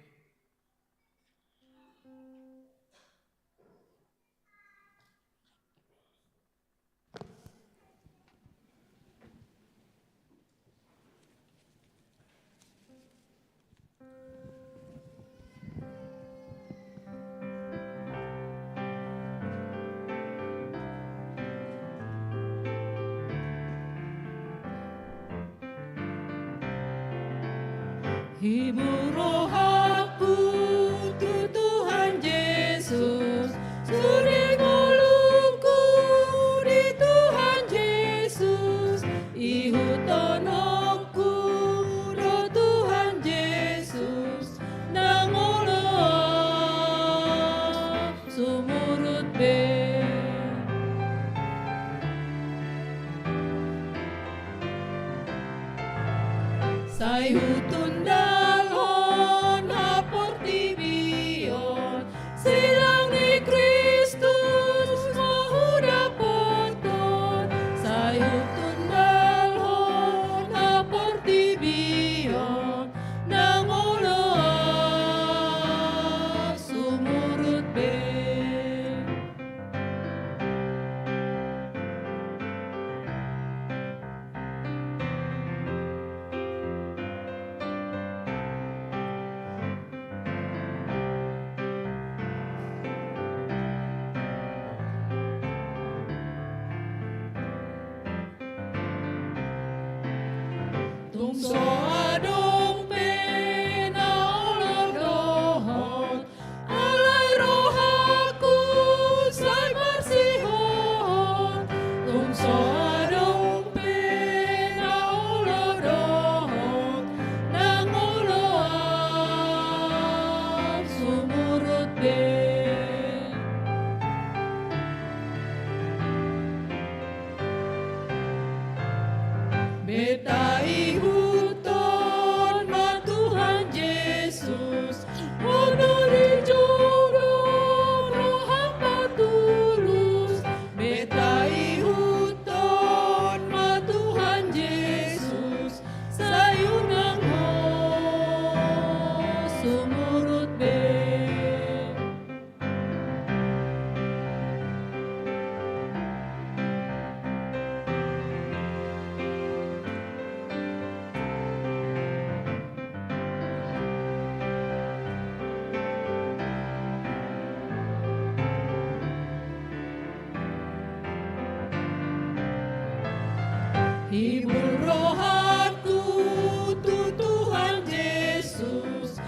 Hibur rohaku tu Tuhan Yesus, suri ngolungku di Tuhan Yesus, ihutonokku do Tuhan Yesus, nangoloa sumurut be. Sayhutun dalhon haportibion silang ni Kristus mahudapoton sayhutun dalhon haportibion nangoloa sumurut be. Tungso adong pena olodohon alay rohaku say marsihon tungso adong pena olodohon nang oloa sumurut be. Beta ihuton ma Tuhan Yesus, honori jodoh roham patulus. Beta ihuton ma Tuhan Yesus, sayunang ho sumurut be. Hibur rohaku tu Tuhan Yesus,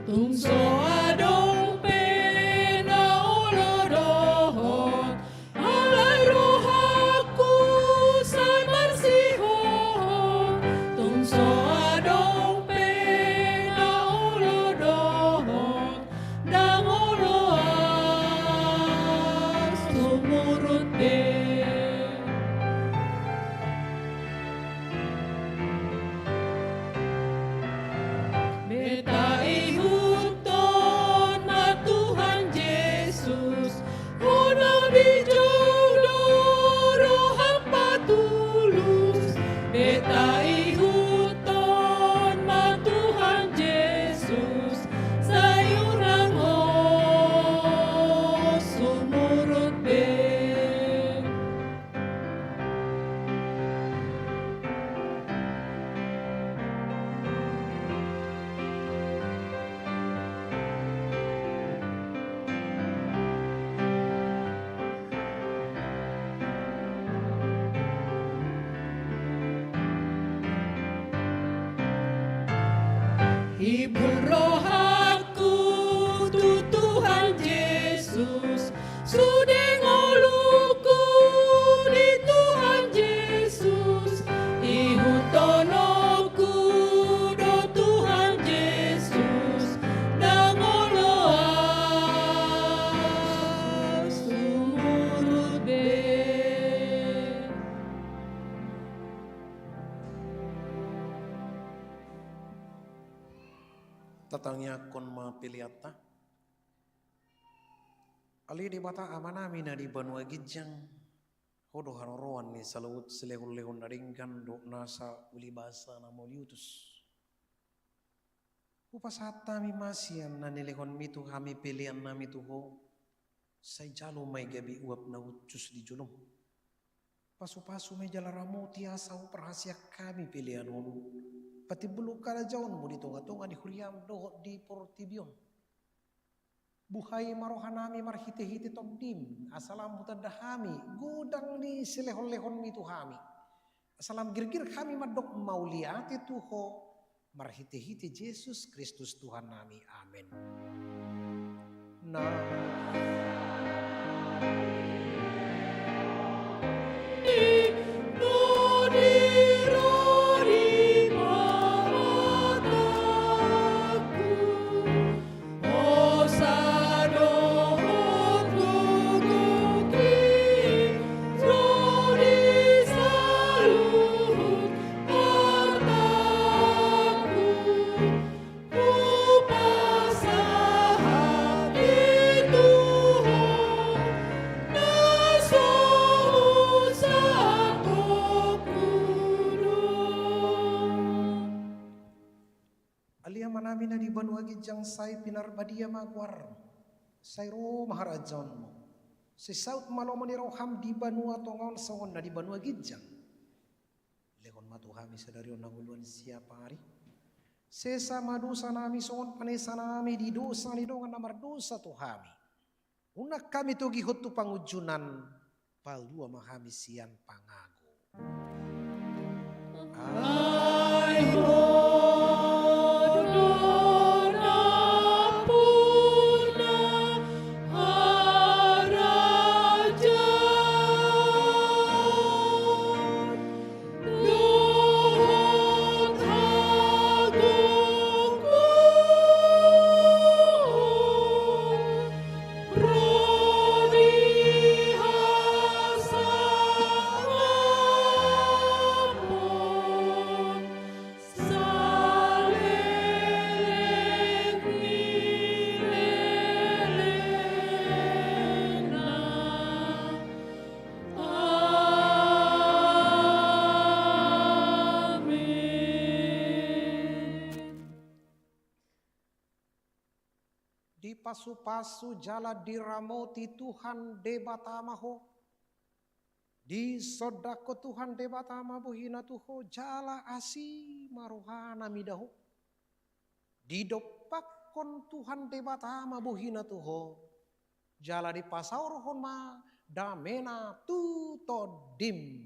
Tungso adong pena olodohot, alay rohaku say marsihon. Tungso adong pena olodohot, dang oloas sumurut be. Beta ihuton na Tuhan Yesus, Hono bijodo rohang patulus. Beta ihuton na Tuhan Yesus, sayurang sumurut be. Hibur rohaku tu Tuhan Yesus, sudeng oluku di Tuhan Yesus. Ihutonoku do Tuhan Yesus, dang oloas sumurut be. Tatangnya kon mapiliata. Ali di bata amanami na di banua gijang. Hodo hanoroan ni salawut selehun-lehun naringkan do nasa uli basa na moliutus. Upasata mi masian na nilehon mitu kami pilihan na mitu ho. Say jalo may gabi uap na ucus di julong. Pasu-pasu may jalaramu tiasa perhasia kami pilihan ho. Pati bulu kala jauh mo ditunga-tunga di huriam dohot di portibion. Buhay marohanami marhite-hite tobdim. Asalam mutadahami. Gudang ni silehon-lehon mituhami. Asalam girgir kami madok mauliati tuho. Marhite-hite Yesus Kristus Tuhan nami. Amin. Manami na di banua gijang say pinarbadia magwar say ro maharajon mo si saut malomoni roham di banua tongon songon na di banua gijang lehon matuhami sadari nanguluan siapa hari sesa madusa nami songon panesa nami di dosa ni dongan namar dosa tuhami unak kami togi hutu pangujunan palua mahami sian pangago di pasu-pasu jala diramoti Tuhan debatamaho di sodako Tuhan debatama buhina tuho jala asi maruhana midaho di dopakon Tuhan debatama buhina tuho jala di pasaurhon ma damena tutodim.